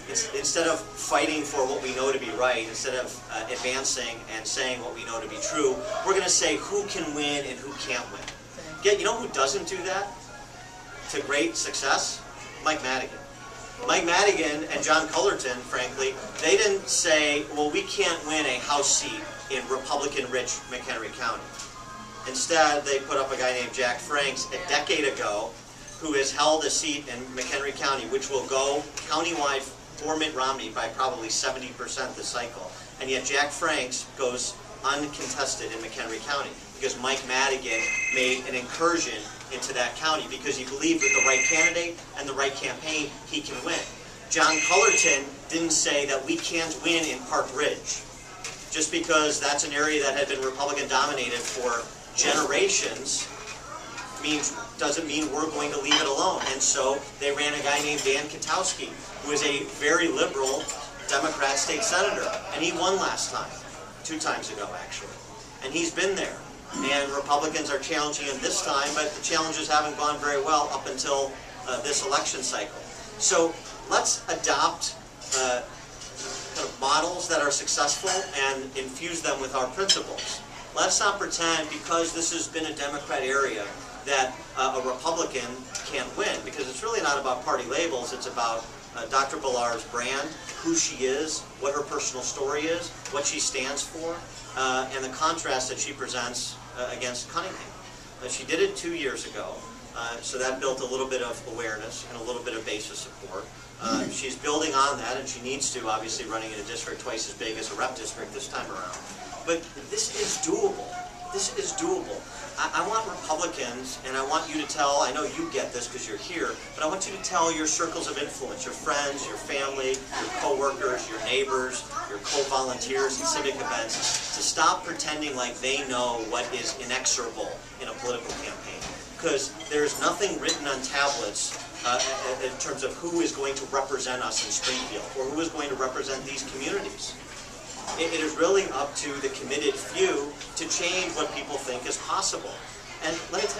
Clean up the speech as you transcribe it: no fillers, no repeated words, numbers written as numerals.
instead of fighting for what we know to be right, instead of advancing and saying what we know to be true, we're going to say who can win and who can't win. You know who doesn't do that to great success? Mike Madigan. Mike Madigan and John Cullerton, frankly, they didn't say, well, we can't win a House seat in Republican-rich McHenry County. Instead, they put up a guy named Jack Franks a decade ago who has held a seat in McHenry County, which will go countywide for Mitt Romney by probably 70% this cycle. And yet Jack Franks goes uncontested in McHenry County because Mike Madigan made an incursion into that county because he believed with the right candidate and the right campaign, he can win. John Cullerton didn't say that we can't win in Park Ridge just because that's an area that had been Republican dominated for generations. Doesn't mean we're going to leave it alone. And so they ran a guy named Dan Katowski, who is a very liberal Democrat state senator, and he won last time, 2 times ago actually. And he's been there. And Republicans are challenging him this time, but the challenges haven't gone very well up until this election cycle. So let's adopt kind of models that are successful and infuse them with our principles. Let's not pretend because this has been a Democrat area that a Republican can't win, because it's really not about party labels. It's about Dr. Bellar's brand, who she is, what her personal story is, what she stands for, and the contrast that she presents against Cunningham. She did it 2 years ago, so that built a little bit of awareness and a little bit of basis support. She's building on that, and she needs to, obviously, running in a district twice as big as a rep district this time around. But this is doable. This is doable. I want Republicans, and I want you to tell, I know you get this because you're here, but I want you to tell your circles of influence, your friends, your family, your coworkers, your neighbors, your co-volunteers in civic events, to stop pretending like they know what is inexorable in a political campaign. Because there's nothing written on tablets in terms of who is going to represent us in Springfield, or who is going to represent these communities. It is really up to the committed few to change what people think is possible. And let me tell you